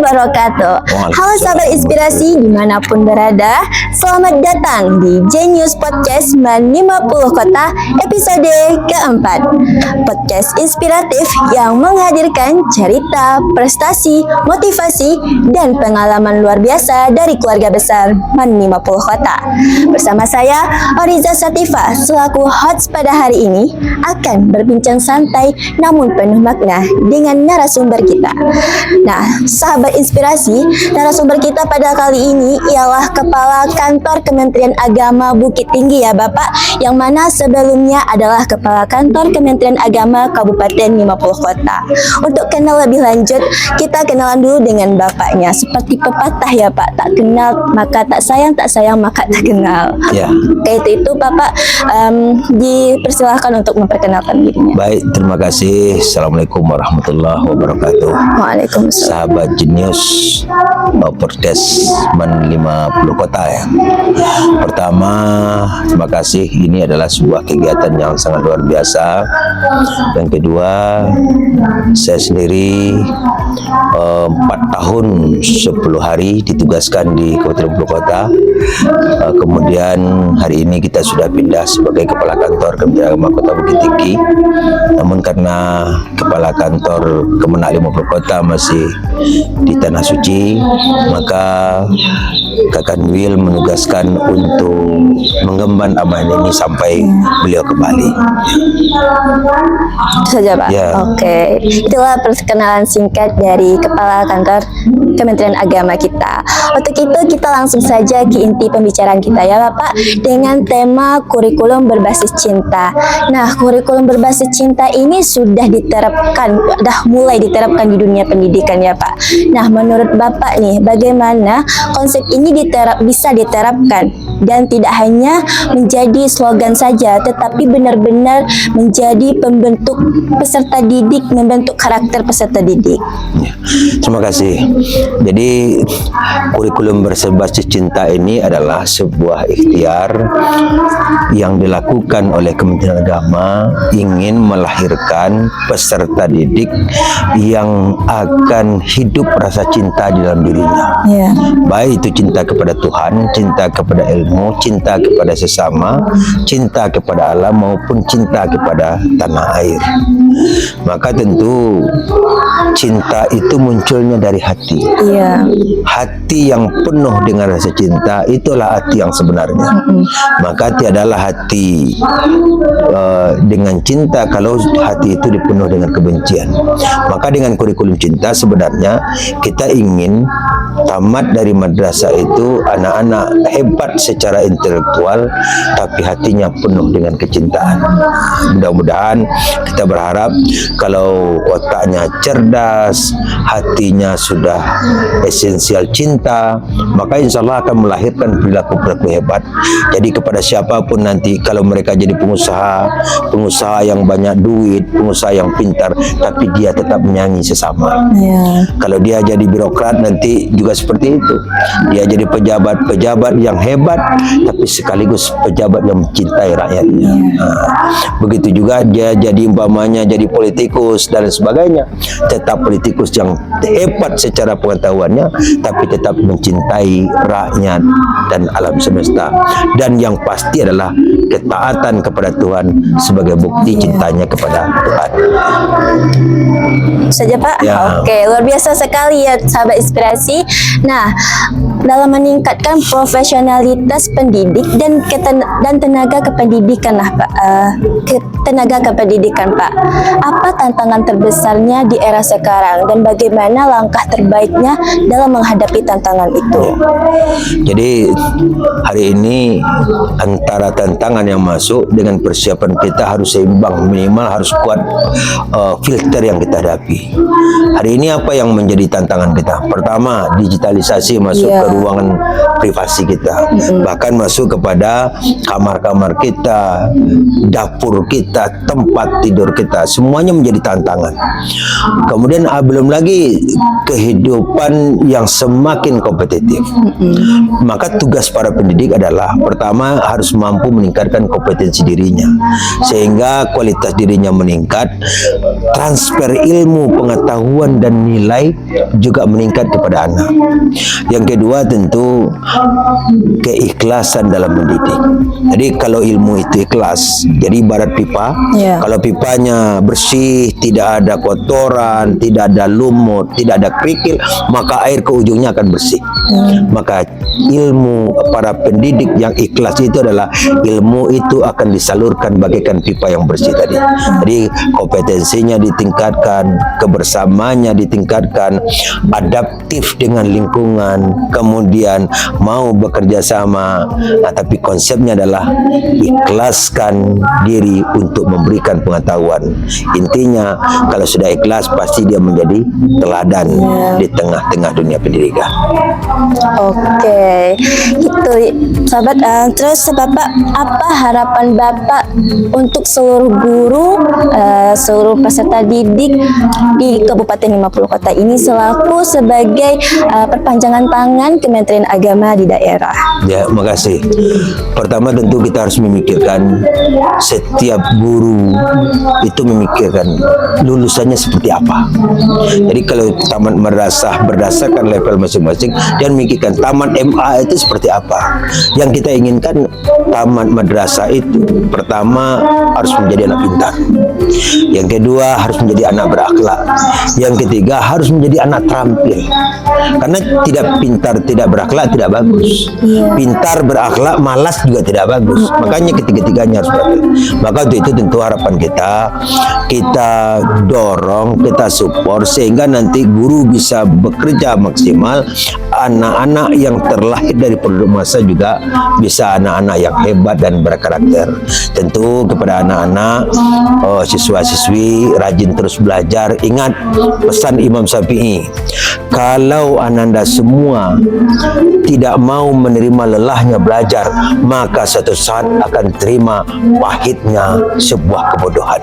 wabarakatuh. Halo sahabat inspirasi dimanapun berada, selamat datang di Genius Podcast Man 50 Kota episode keempat. Podcast inspiratif yang menghadirkan cerita, prestasi, motivasi, dan pengalaman luar biasa dari keluarga besar Man 50 Kota. Bersama saya, Oriza Satifah, selaku host pada hari ini, akan berbincang santai namun penuh makna dengan narasumber kita. Nah, sahabat inspirasi, narasumber kita pada kali ini ialah Kepala Kantor Kementerian Agama Bukit Tinggi ya Bapak, yang mana sebelumnya adalah Kepala Kantor Kementerian Agama Kabupaten 50 Kota. Untuk kenal lebih lanjut, kita kenalan dulu dengan Bapaknya. Seperti pepatah ya Pak, tak kenal maka tak sayang maka tak kenal. Ya. Kayak itu Bapak, dipersilahkan untuk memperkenalkan dirinya. Baik, terima kasih. Assalamualaikum warahmatullahi wabarakatuh. Waalaikumsalam. Sahabat Genius Podcast Man 50 Kota ya. Pertama, terima kasih. Ini adalah sebuah kegiatan yang sangat luar biasa. Yang kedua, saya sendiri 4 tahun 10 hari ditugaskan di Kabupaten 50 Kota. Kemudian hari ini kita sudah pindah sebagai Kepala Kantor Kementerian Agama Kota Bukit Tinggi. Namun karena Kepala Kantor Kemenak 50 Kota masih di Tanah Suci, maka Kakak Wil menugaskan untuk mengemban amanah ini sampai beliau kembali. Itu saja Pak. Ya. Oke, itulah perkenalan singkat dari Kepala Kantor Kementerian Agama kita. Untuk itu kita langsung saja ke inti pembicaraan kita ya Bapak, dengan tema kurikulum berbasis cinta. Nah, kurikulum berbasis cinta ini sudah mulai diterapkan di dunia pendidikan ya Pak. Nah, menurut Bapak nih, bagaimana konsep ini bisa diterapkan dan tidak hanya menjadi slogan saja, tetapi benar-benar menjadi pembentuk peserta didik, membentuk karakter peserta didik. Terima kasih. Jadi kurikulum berbasis cinta ini adalah sebuah ikhtiar yang dilakukan oleh Kementerian Agama, ingin melahirkan peserta didik yang akan hidup rasa cinta di dalam dirinya. Ya. Baik itu cinta kepada Tuhan, cinta kepada ilmu, cinta kepada sesama, cinta kepada alam, maupun cinta kepada tanah air. Maka tentu cinta itu munculnya dari hati. Iya. Hati yang penuh dengan rasa cinta, itulah hati yang sebenarnya. Maka tiadalah hati dengan cinta kalau hati itu dipenuh dengan kebencian. Maka dengan kurikulum cinta sebenarnya kita ingin tamat dari madrasah itu anak-anak hebat secara intelektual, tapi hatinya penuh dengan kecintaan. Mudah-mudahan kita berharap kalau otaknya cerdas, hatinya sudah esensial cinta, maka insya Allah akan melahirkan perilaku-perilaku hebat. Jadi kepada siapapun nanti, kalau mereka jadi pengusaha yang banyak duit, pengusaha yang pintar, tapi dia tetap menyayangi sesama. Ya. Kalau dia jadi birokrat nanti juga seperti itu. Dia jadi pejabat yang hebat, tapi sekaligus pejabat yang mencintai rakyatnya. Begitu juga dia jadi umpamanya jadi politikus dan sebagainya, tetap politikus yang hebat secara pengetahuannya, tapi tetap mencintai rakyat dan alam semesta. Dan yang pasti adalah ketaatan kepada Tuhan sebagai bukti cintanya kepada Tuhan. Saja Pak. Ya. Oke, luar biasa sekali ya sahabat inspirasi. Nah, dalam meningkatkan profesionalitas pendidik dan tenaga kependidikan lah Pak, tenaga kependidikan Pak, apa tantangan terbesarnya di era sekarang dan bagaimana langkah terbaiknya dalam menghadapi tantangan itu? Jadi hari ini antara tantangan yang masuk dengan persiapan kita harus seimbang, minimal harus kuat filter yang kita hadapi. Hari ini apa yang menjadi tantangan kita? Pertama, digitalisasi masuk ke ruangan privasi kita, bahkan masuk kepada kamar-kamar kita, dapur kita, tempat tidur kita, semuanya menjadi tantangan. Kemudian belum lagi kehidupan yang semakin kompetitif. Maka tugas para pendidik adalah pertama harus mampu meningkatkan kompetensi dirinya sehingga kualitas dirinya meningkat, transfer ilmu, pengetahuan dan nilai juga meningkat kepada anak. Yang kedua tentu keikhlasan dalam mendidik. Jadi kalau ilmu itu ikhlas, jadi ibarat pipa, kalau pipanya bersih, tidak ada kotoran, tidak ada lumut, tidak ada kerikil, maka air ke ujungnya akan bersih. Maka ilmu para pendidik yang ikhlas itu adalah ilmu itu akan disalurkan bagaikan pipa yang bersih tadi. Jadi kompetensinya ditingkatkan, kebersamaannya ditingkatkan, adaptif dengan lingkungan, kemudian mau bekerja sama. Nah, tapi konsepnya adalah ikhlaskan diri untuk memberikan pengetahuan. Intinya kalau sudah ikhlas pasti dia menjadi teladan di tengah-tengah dunia pendidikan. Oke, itu sahabat. Terus Bapak, apa harapan Bapak untuk seluruh guru, seluruh peserta didik di Kabupaten 50 Kota ini selaku sebagai perpanjangan tangan Kementerian Agama di daerah? Ya, makasih. Pertama tentu kita harus memikirkan setiap guru itu memikirkan lulusannya seperti apa. Jadi kalau taman madrasah berdasarkan level masing-masing dan memikirkan taman MA itu seperti apa. Yang kita inginkan taman madrasah itu pertama harus menjadi anak pintar. Yang kedua harus menjadi anak berakhlak. Yang ketiga harus menjadi anak terampil. Karena tidak pintar tidak berakhlak tidak bagus. Pintar berakhlak malas juga tidak bagus. Makanya ketiga-tiganya harus berakhlak. Maka untuk itu tentu harapan kita dorong, kita support sehingga nanti guru bisa bekerja maksimal. Anak-anak yang terlahir dari penduduk masa juga bisa anak-anak yang hebat dan berkarakter. Tentu kepada anak-anak siswa-siswi rajin terus belajar. Ingat pesan Imam Syafi'i, kalau ananda semua tidak mau menerima lelahnya belajar, maka suatu saat akan terima pahitnya sebuah kebodohan.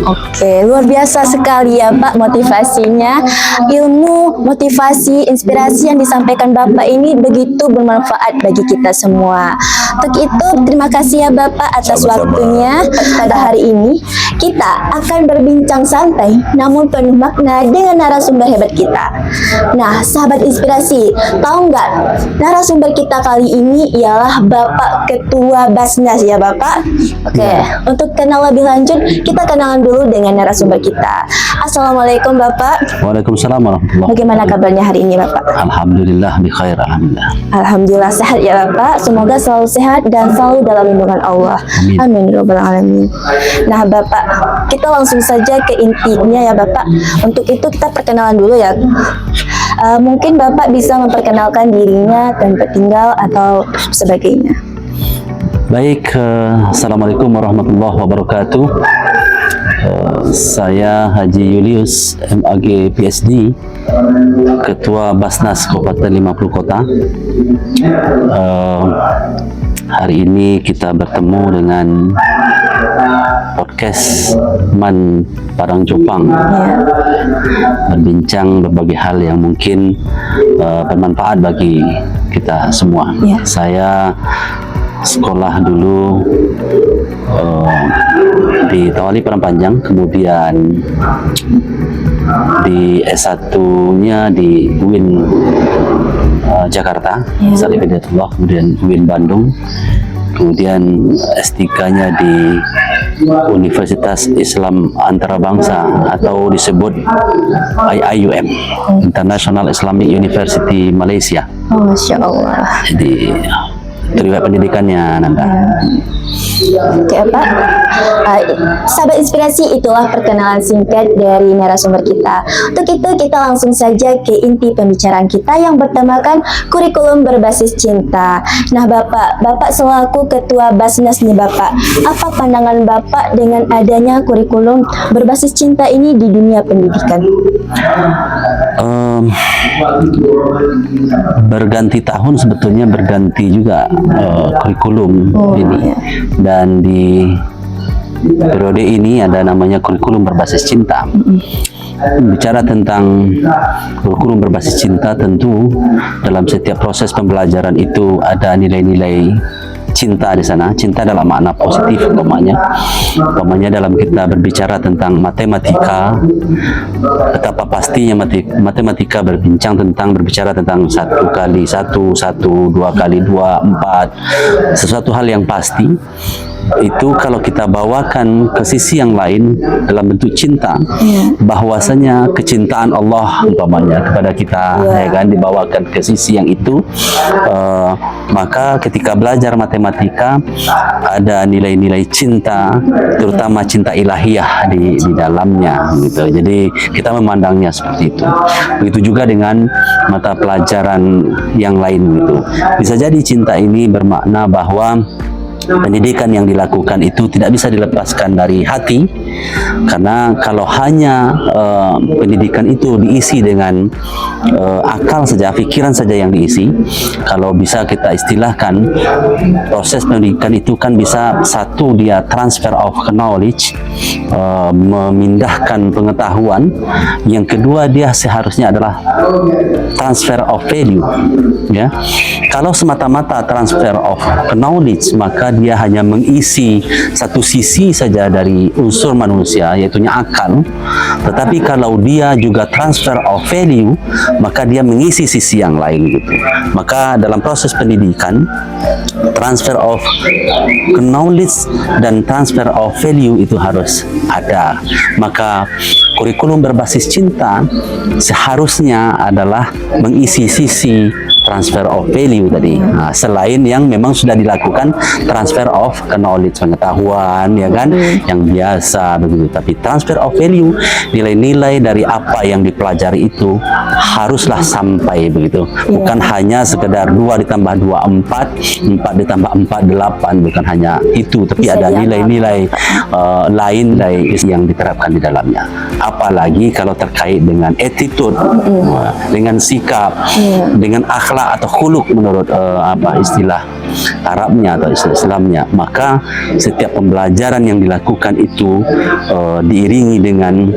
Oke, luar biasa sekali ya Pak motivasinya. Ilmu, motivasi, inspirasi yang disampaikan Bapak ini begitu bermanfaat bagi kita semua. Untuk itu, terima kasih ya Bapak atas waktunya pada hari ini. Kita akan berbincang santai namun penuh makna dengan narasumber hebat kita. Nah, sahabat inspirasi, tahu nggak narasumber kita kali ini ialah Bapak Ketua Basnas ya Bapak? Oke, untuk kenal lebih lanjut, kita kenalan dulu dengan narasumber kita. Assalamualaikum Bapak. Waalaikumsalam warahmatullahi wabarakatuh. Bagaimana kabarnya hari ini Bapak? Alhamdulillah, bi khair, alhamdulillah. Alhamdulillah sehat ya Bapak. Semoga selalu sehat dan selalu dalam lindungan Allah. Amin ya rabbal alamin. Nah Bapak, kita langsung saja ke intinya ya Bapak. Untuk itu kita perkenalan dulu ya. Mungkin Bapak bisa memperkenalkan dirinya, tempat tinggal atau sebagainya. Baik, assalamualaikum warahmatullahi wabarakatuh. Saya Haji Julius MAG PSD, Ketua Basnas Kabupaten 50 Kota. Hari ini kita bertemu dengan podcast Man Padang Jopang, berbincang berbagai hal yang mungkin bermanfaat bagi kita semua. Saya sekolah dulu di Tawali Padang Panjang, kemudian di S1-nya di UIN Jakarta, Salih Hidayatullah, kemudian UIN Bandung, kemudian S3-nya di Universitas Islam Antarabangsa atau disebut IIUM, International Islamic University Malaysia. Oh, Masya Allah. Jadi terlibat pendidikannya Nanda. Oke Pak, sahabat inspirasi, itulah perkenalan singkat dari narasumber kita. Untuk itu kita langsung saja ke inti pembicaraan kita yang bertemakan kurikulum berbasis cinta. Nah Bapak selaku Ketua Basnas nih Bapak, apa pandangan Bapak dengan adanya kurikulum berbasis cinta ini di dunia pendidikan? berganti tahun sebetulnya berganti juga kurikulum ini, dan di periode ini ada namanya kurikulum berbasis cinta. Bicara tentang kurikulum berbasis cinta, tentu dalam setiap proses pembelajaran itu ada nilai-nilai cinta di sana. Cinta dalam makna positif, umpamanya dalam kita berbicara tentang matematika, betapa pastinya matematika berbicara tentang 1 kali 1, 2 kali 2, 4, sesuatu hal yang pasti. Itu kalau kita bawakan ke sisi yang lain dalam bentuk cinta, bahwasanya kecintaan Allah umpamanya kepada kita, ya kan, dibawakan ke sisi yang itu, maka ketika belajar matematika ada nilai-nilai cinta, terutama cinta ilahiyah di dalamnya gitu. Jadi kita memandangnya seperti itu. Begitu juga dengan mata pelajaran yang lain gitu. Bisa jadi cinta ini bermakna bahwa pendidikan yang dilakukan itu tidak bisa dilepaskan dari hati, karena kalau hanya pendidikan itu diisi dengan akal saja, pikiran saja yang diisi, kalau bisa kita istilahkan proses pendidikan itu kan bisa, satu dia transfer of knowledge, memindahkan pengetahuan, yang kedua dia seharusnya adalah transfer of value, ya. Kalau semata-mata transfer of knowledge, maka dia hanya mengisi satu sisi saja dari unsur manusia, yaitu akal. Tetapi kalau dia juga transfer of value, maka dia mengisi sisi yang lain gitu. Maka dalam proses pendidikan, transfer of knowledge dan transfer of value itu harus ada. Maka kurikulum berbasis cinta seharusnya adalah mengisi sisi transfer of value tadi. Nah, selain yang memang sudah dilakukan transfer of knowledge, pengetahuan, ya kan, yang biasa begitu. Tapi transfer of value, nilai-nilai dari apa yang dipelajari itu haruslah sampai begitu. Bukan hanya sekedar 2 ditambah 2 4, 4 ditambah 4 8, bukan hanya itu, tapi ada nilai-nilai lain dari yang diterapkan di dalamnya. Apalagi kalau terkait dengan attitude, dengan sikap, dengan akhlak atau khuluk menurut istilah Arabnya atau istilah Islamnya, maka setiap pembelajaran yang dilakukan itu diiringi dengan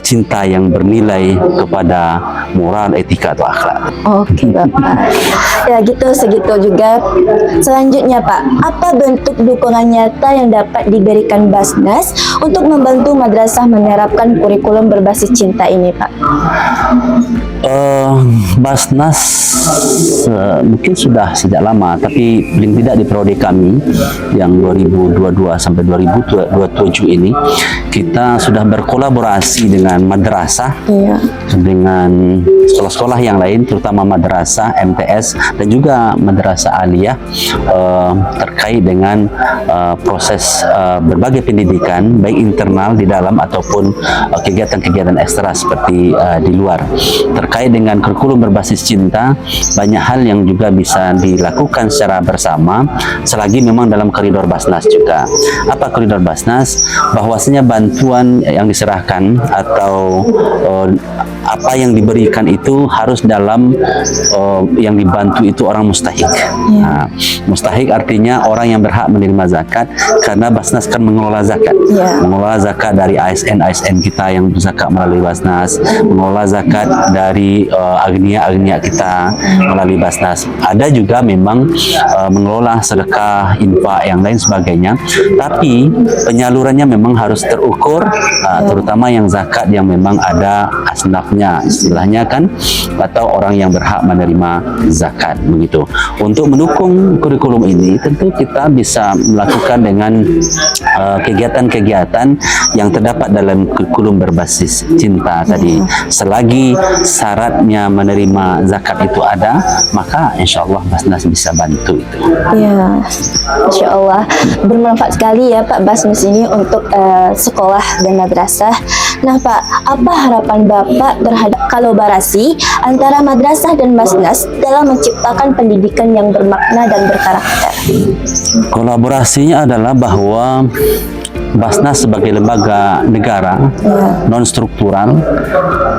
cinta yang bernilai kepada moral, etika atau akhlak. Oke, Bapak. Ya gitu, segitu juga. Selanjutnya, Pak, apa bentuk dukungan nyata yang dapat diberikan Basnas untuk membantu madrasah menerapkan kurikulum berbasis cinta ini, Pak? Basnas mungkin sudah sejak lama, tapi paling tidak di periode kami yang 2022 sampai 2027 ini kita sudah berkolaborasi dengan madrasah, dengan sekolah-sekolah yang lain, terutama madrasah, MTS, dan juga madrasah aliyah, terkait dengan proses berbagai pendidikan, baik internal di dalam ataupun kegiatan-kegiatan ekstra seperti di luar. Terkait dengan kurikulum berbasis cinta, banyak hal yang juga bisa dilakukan secara bersama selagi memang dalam koridor Basnas juga. Apa koridor Basnas? Bahwasanya bantuan yang diserahkan atau apa yang diberikan itu harus dalam yang dibantu itu orang mustahik. Nah, mustahik artinya orang yang berhak menerima zakat, karena Basnas kan mengelola zakat, mengelola zakat dari ASN kita yang berzakat melalui Basnas, mengelola zakat dari agnia kita melalui Basnas. Ada juga memang mengelola sedekah, infak, yang lain sebagainya, tapi penyalurannya memang harus terukur, terutama yang zakat yang memang ada asnafnya, istilahnya kan, atau orang yang berhak menerima zakat begitu. Untuk mendukung kurikulum ini, tentu kita bisa melakukan dengan kegiatan-kegiatan yang terdapat dalam kurikulum berbasis cinta tadi. Selagi syaratnya menerima zakat itu ada, maka insya Allah Basnas bisa bantu itu. Ya, insya Allah bermanfaat sekali ya Pak Basnas ini untuk sekolah dan madrasah. Nah Pak, apa harapan Bapak terhadap kolaborasi antara madrasah dan Basnas dalam menciptakan pendidikan yang bermakna dan berkarakter? Kolaborasinya adalah bahwa Basnas sebagai lembaga negara non struktural,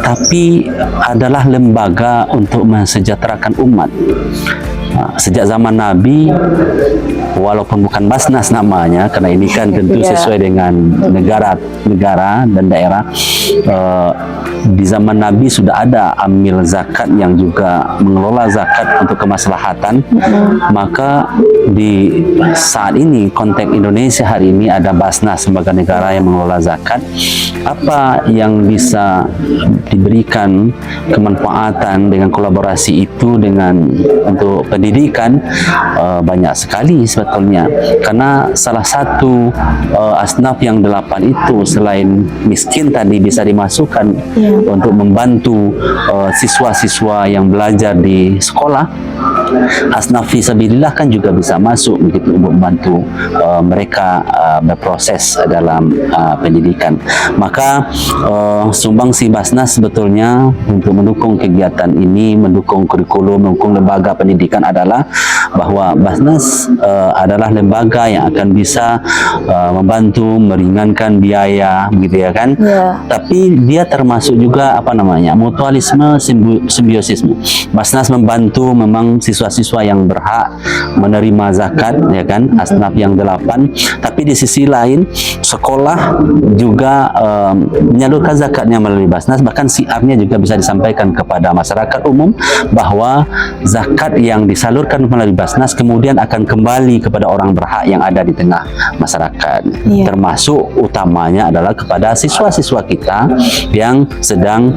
tapi adalah lembaga untuk mensejahterakan umat. Sejak zaman Nabi, walaupun bukan Basnas namanya, karena ini kan tentu sesuai dengan negara dan daerah. Di zaman Nabi sudah ada amil zakat yang juga mengelola zakat untuk kemaslahatan. Maka di saat ini konteks Indonesia hari ini ada Basnas sebagai negara yang mengelola zakat. Apa yang bisa diberikan kemanfaatan dengan kolaborasi itu dengan untuk pendidikan banyak sekali sebetulnya, karena salah satu asnaf yang 8 itu selain miskin tadi bisa dimasukkan untuk membantu siswa-siswa yang belajar di sekolah. Asnaf fisabilillah kan juga bisa masuk begitu untuk membantu mereka berproses dalam pendidikan. Maka sumbangsi Basnas sebetulnya untuk mendukung kegiatan ini, mendukung kurikulum, mendukung lembaga pendidikan adalah bahwa Basnas adalah lembaga yang akan bisa membantu meringankan biaya, begitu ya kan? Tapi dia termasuk juga mutualisme, simbiosisme. Basnas membantu memang siswa-siswa yang berhak menerima zakat, ya kan, asnaf yang 8. Tapi di sisi lain sekolah juga menyalurkan zakatnya melalui Basnas. Bahkan siarnya juga bisa disampaikan kepada masyarakat umum bahwa zakat yang disalurkan melalui Basnas kemudian akan kembali kepada orang berhak yang ada di tengah masyarakat. Termasuk utamanya adalah kepada siswa-siswa kita yang sedang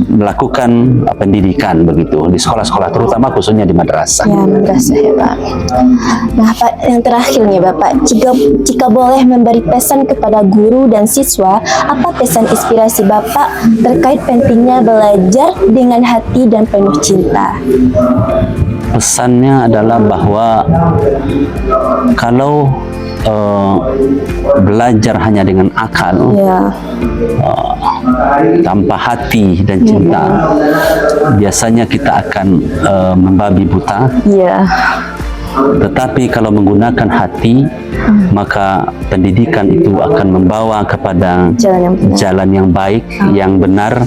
melakukan pendidikan begitu di sekolah-sekolah, terutama khususnya di madrasah. Ya, madrasah ya Pak. Nah Pak, yang terakhir nih Bapak, jika boleh memberi pesan kepada guru dan siswa, apa pesan inspirasi Bapak terkait pentingnya belajar dengan hati dan penuh cinta? Pesannya adalah bahwa kalau belajar hanya dengan akal, tanpa hati dan cinta, biasanya kita akan membabi buta. Tetapi kalau menggunakan hati, maka pendidikan itu akan membawa kepada jalan yang baik, yang benar,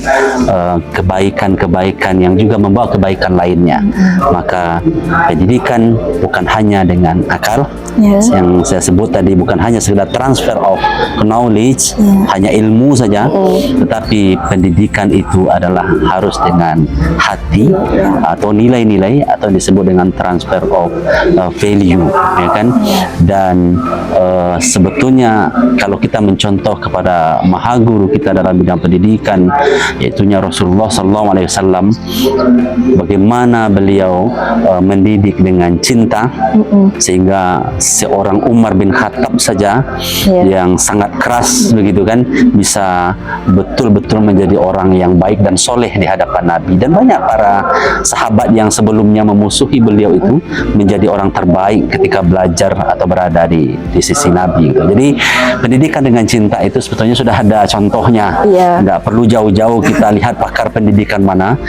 kebaikan-kebaikan yang juga membawa kebaikan lainnya. Maka pendidikan bukan hanya dengan akal, yang saya sebut tadi, bukan hanya sekedar transfer of knowledge, hanya ilmu saja, tetapi pendidikan itu adalah harus dengan hati atau nilai-nilai, atau disebut dengan transfer of value, ya kan? Dan sebetulnya kalau kita mencontoh kepada maha guru kita dalam bidang pendidikan, yaitunya Rasulullah SAW, bagaimana beliau mendidik dengan cinta, sehingga seorang Umar bin Khattab saja yang sangat keras begitu kan, bisa betul-betul menjadi orang yang baik dan soleh di hadapan Nabi. Dan banyak para sahabat yang sebelumnya memusuhi beliau itu menjadi orang terbaik ketika belajar atau berada di sisi Nabi gitu. Jadi pendidikan dengan cinta itu sebetulnya sudah ada contohnya. Nggak perlu jauh-jauh kita lihat pakar pendidikan mana,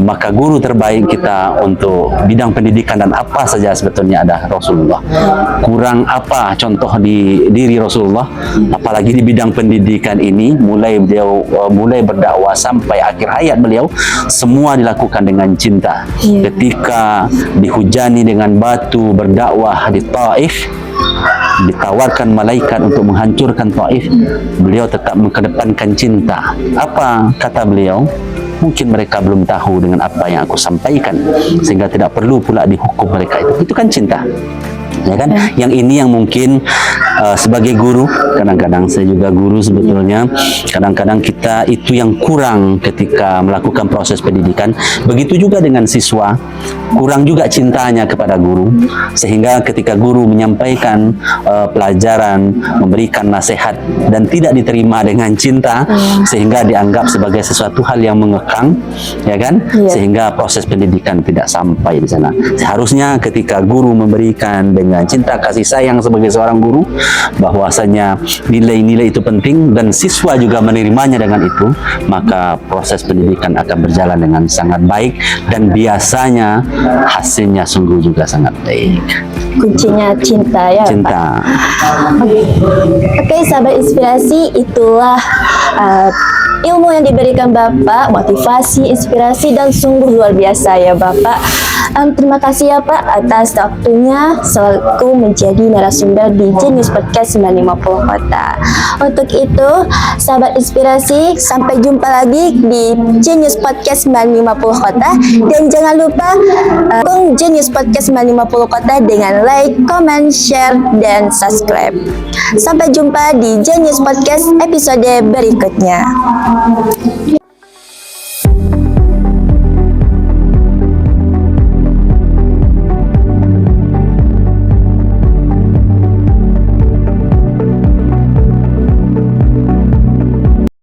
maka guru terbaik kita untuk bidang pendidikan dan apa saja sebetulnya ada Rasulullah. Kurang apa contoh di diri Rasulullah, apalagi di bidang pendidikan ini, mulai beliau mulai berdakwah sampai akhir hayat beliau, semua dilakukan dengan cinta. Ketika dihujani dengan batu berdakwah di Taif, ditawarkan malaikat untuk menghancurkan Taif, beliau tetap mengedepankan cinta. Apa kata beliau? Mungkin mereka belum tahu dengan apa yang aku sampaikan, sehingga tidak perlu pula dihukum mereka itu. Itu kan cinta, ya kan? Yang ini yang mungkin sebagai guru, kadang-kadang saya juga guru sebetulnya, kadang-kadang kita itu yang kurang ketika melakukan proses pendidikan. Begitu juga dengan siswa, kurang juga cintanya kepada guru, sehingga ketika guru menyampaikan pelajaran, memberikan nasihat dan tidak diterima dengan cinta, sehingga dianggap sebagai sesuatu hal yang mengekang, ya kan? Sehingga proses pendidikan tidak sampai di sana. Seharusnya ketika guru memberikan dengan cinta kasih sayang sebagai seorang guru, bahwasanya nilai-nilai itu penting dan siswa juga menerimanya dengan itu, maka proses pendidikan akan berjalan dengan sangat baik dan biasanya hasilnya sungguh juga sangat baik. Kuncinya cinta ya, Pak. Cinta. Oke, sahabat inspirasi, itulah ilmu yang diberikan Bapak, motivasi, inspirasi, dan sungguh luar biasa ya Bapak. Terima kasih ya Pak atas waktunya selaku menjadi narasumber di Genius Podcast 950 Kota. Untuk itu, sahabat inspirasi, sampai jumpa lagi di Genius Podcast 950 Kota, dan jangan lupa dukung Genius Podcast 950 Kota dengan like, comment, share, dan subscribe. Sampai jumpa di Genius Podcast episode berikutnya.